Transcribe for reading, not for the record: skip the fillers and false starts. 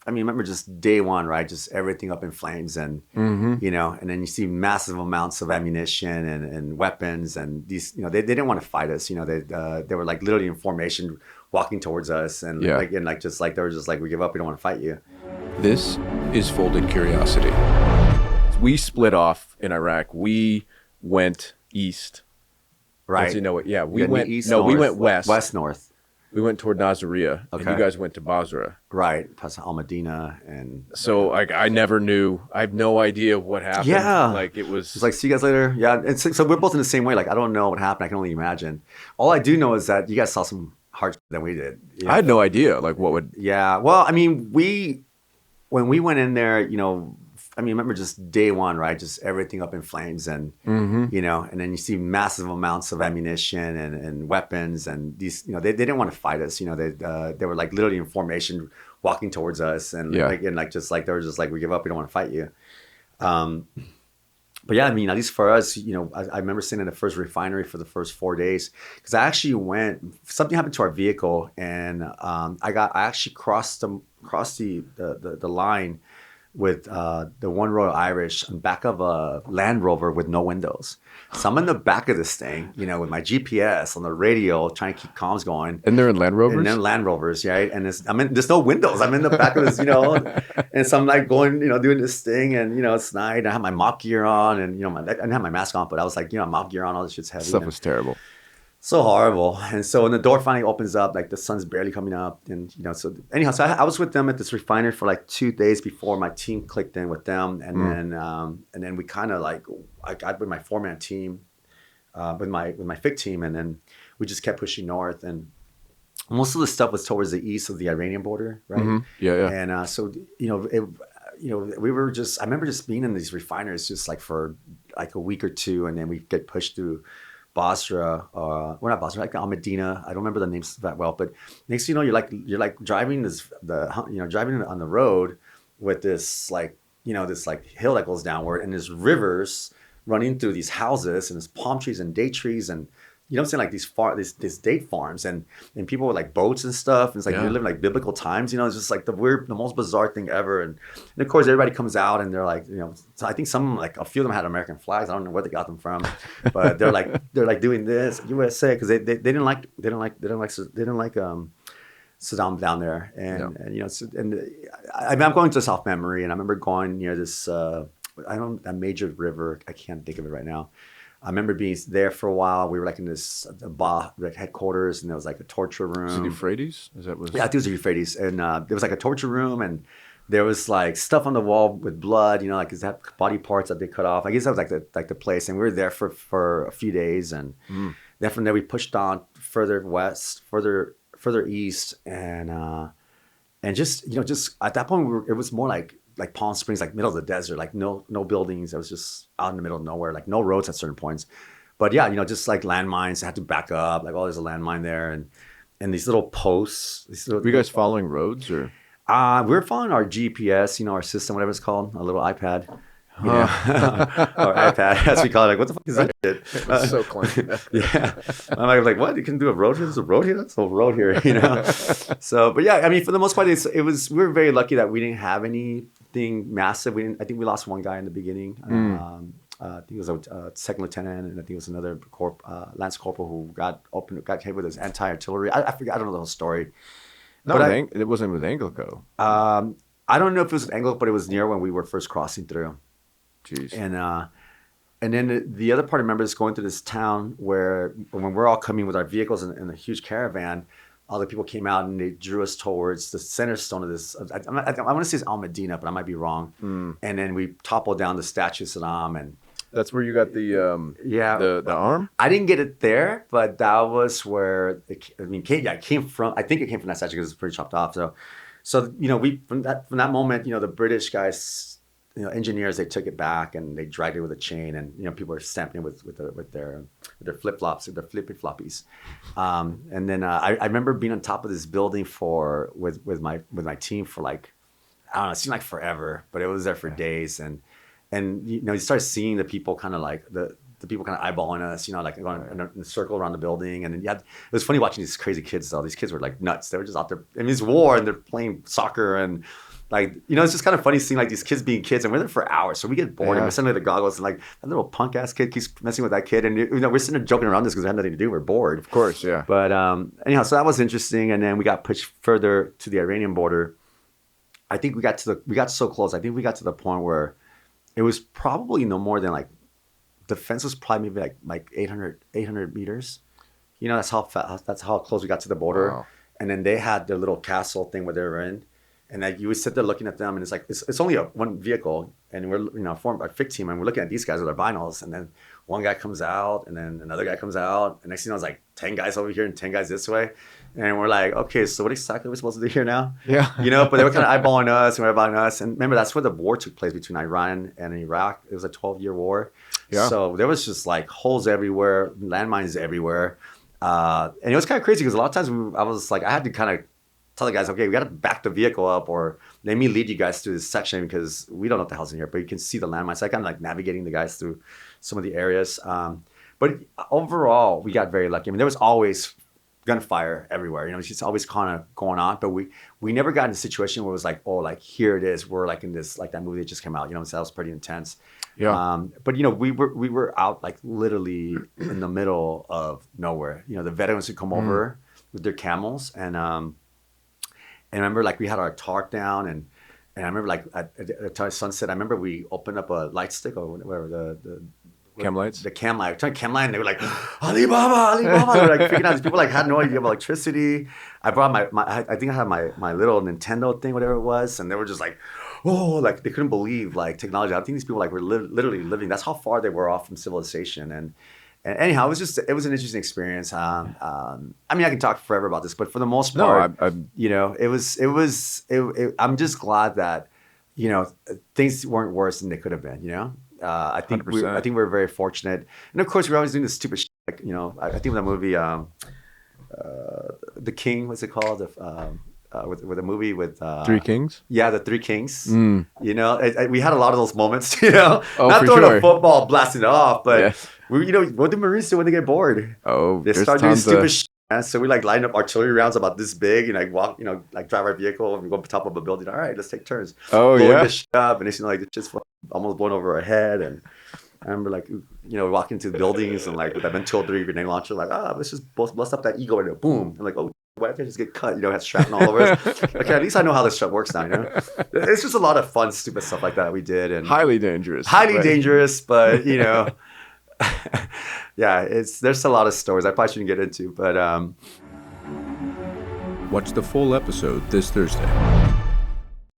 I mean, remember just day one, right? Just everything up in flames, and and then you see massive amounts of ammunition and weapons, and these, they didn't want to fight us. They were like literally in formation, walking towards us, and Yeah. just like they were just like, we give up, we don't want to fight you. This is Folded Curiosity. We split off in Iraq. We went east. Right. You know what? Yeah, we Yeah, went east, no, we north, went west. west, north. We went toward Nasiriyah, and Okay. you guys went to Basra. Right, past Al Medina, and So like I never knew. I have no idea what happened. Yeah. Like it was it's like, see you guys later. Yeah, and so we're both in the same way. Like, I don't know what happened. I can only imagine. All I do know is that you guys saw some hard shit than we did. I had no idea like what would Yeah. Well, I mean, when we went in there, I mean, remember just day one, right? Just everything up in flames, and and then you see massive amounts of ammunition and weapons, and these, they didn't want to fight us. They were like literally in formation, walking towards us, and just like they were just like, we give up, we don't want to fight you. But yeah, I mean, at least for us, I remember sitting in the first refinery for the first 4 days, because I actually something happened to our vehicle, and I actually crossed the line with the One Royal Irish on back of a Land Rover with no windows. So I'm in the back of this thing, with my GPS on the radio, trying to keep comms going. And they're in Land Rovers? And then Land Rovers, right? And there's no windows. I'm in the back of this, and so I'm like going, doing this thing, and it's night. I have my mop gear on, and I didn't have my mask on, but I was like, mop gear on, all this shit's heavy. Stuff was terrible. So horrible. And so when the door finally opens up, like the sun's barely coming up, and so anyhow, so I was with them at this refinery for like 2 days before my team clicked in with them, and then we kind of like, I got with my 4-man team, with my FIC team, and then we just kept pushing north, and most of the stuff was towards the east of the Iranian border, right? Mm-hmm. Yeah. And so we were just, I remember just being in these refineries just like for like a week or two, and then we get pushed through Basra, well, not Basra, like Al Medina. I don't remember the names that well, but next thing you know, you're like driving driving on the road with this this like hill that goes downward, and there's rivers running through these houses, and there's palm trees and date trees, and I'm saying, like these date farms, and people with like boats and stuff. And it's like you're living like biblical times, it's just like the most bizarre thing ever. And of course everybody comes out, and they're like, so I think a few of them had American flags. I don't know where they got them from, but they're like doing this USA, because they didn't like Saddam down there. And I'm going to South Memory, and I remember going near this a major river. I can't think of it right now. I remember being there for a while. We were like in this headquarters, and there was like a torture room. Is it Euphrates? Yeah, I think it was Euphrates. And there was like a torture room, and there was like stuff on the wall with blood, like is that body parts that they cut off. I guess that was like the place. And we were there for a few days, and then from there we pushed on further west, further east, and just just at that point it was more like Palm Springs, like middle of the desert, like no buildings. It was just out in the middle of nowhere, like no roads at certain points. But yeah, just like landmines, I had to back up, like, oh, there's a landmine there, and these little posts. Were you guys following roads, or? We were following our GPS, our system, whatever it's called, a little iPad. Or iPad, as we call it. Like, what the fuck is that shit? That's so clunky. Yeah. I'm like, what? You can do a road here? There's a road here? That's a road here, So, but yeah, I mean, for the most part, we were very lucky that we didn't have anything massive. I think we lost one guy in the beginning. I think it was a second lieutenant, and I think it was another lance corporal who got hit with his anti-artillery. I forget. I don't know the whole story. No, it wasn't with Anglico. I don't know if it was with Anglico, but it was near when we were first crossing through. Jeez. And then the other part I remember is going to this town where when we're all coming with our vehicles in a huge caravan, all the people came out and they drew us towards the center stone of this. I want to say it's Al Medina, but I might be wrong. And then we toppled down the statue of Saddam, and that's where you got the arm. I didn't get it there, but that was where it came from. I think it came from that statue because it's pretty chopped off. So we from that moment, the British guys, engineers, they took it back and they dragged it with a chain, and people were stamping it with their flip flops, their flippy floppies. And then I remember being on top of this building with my team for like, I don't know, it seemed like forever, but it was there for days, and you start seeing the people kind of like the people kind of eyeballing us, like going in a circle around the building. And then it was funny watching these crazy kids though. These kids were like nuts. They were just out there. I mean, it's war, and they're playing soccer, and Like, it's just kind of funny seeing like these kids being kids, and we're there for hours, so we get bored, and we're sitting with the goggles, and like that little punk ass kid keeps messing with that kid, and we're sitting there joking around this because we have nothing to do, we're bored. Of course, yeah. But anyhow, so that was interesting, and then we got pushed further to the Iranian border. I think we got so close. I think we got to the point where it was probably no more than like the fence was probably maybe like 800 meters. That's how close we got to the border. Wow. And then they had their little castle thing where they were in. And like you would sit there looking at them, and it's like it's only one vehicle, and we're formed a FIC team, and we're looking at these guys with their vinyls, and then one guy comes out, and then another guy comes out, and next thing you know, it's like 10 guys over here and 10 guys this way, and we're like, okay, so what exactly are we supposed to do here now? Yeah. But they were kind of eyeballing us, and we're eyeballing us, and remember that's where the war took place between Iran and Iraq. It was a 12-year war, so there was just like holes everywhere, landmines everywhere, and it was kind of crazy because a lot of times I had to kind of tell the guys, okay, we got to back the vehicle up, or let me lead you guys through this section because we don't know what the hell's in here, but you can see the landmines. So I kind of like navigating the guys through some of the areas. But overall, we got very lucky. I mean, there was always gunfire everywhere. It's just always kind of going on. But we never got in a situation where it was like, oh, like here it is. We're like in this, like that movie that just came out. So that was pretty intense. Yeah. But we were out like literally in the middle of nowhere. The veterans would come over with their camels, and I remember like we had our tarp down, and I remember like at sunset, I remember we opened up a light stick or whatever the cam lights. The cam light. Turned cam light, and they were like, Alibaba. They were like freaking out. These people like had no idea about electricity. I brought I think I had my little Nintendo thing, whatever it was, and they were just like, oh, like they couldn't believe like technology. I think these people like were literally living. That's how far they were off from civilization. And anyhow, it was an interesting experience. I mean, I can talk forever about this, but for the most part, I'm just glad that, things weren't worse than they could have been. I think 100%. we're very fortunate, and of course we're always doing this stupid shit. Like, I think of that movie, The King, what's it called? With a movie with Three Kings. Yeah, the Three Kings. Mm. We had a lot of those moments. Oh, not for throwing sure. a football, blasting it off, but what do Marines do when they get bored? Oh, They start doing stupid shit. So we like line up artillery rounds about this big, and like walk, like drive our vehicle and go up top of a building. All right, let's take turns. Oh, blowing yeah. this shit up, and it's like it's just almost blown over our head. And I remember like walking into buildings and like with that M203 grenade launcher, like let's just blast up that ego, and boom, and like, oh, why did I just get cut? Has shrapnel all over us. Okay, at least I know how this stuff works now. It's just a lot of fun, stupid stuff like that we did, and Highly dangerous. dangerous, but yeah, there's a lot of stories I probably shouldn't get into, but Watch the full episode this Thursday.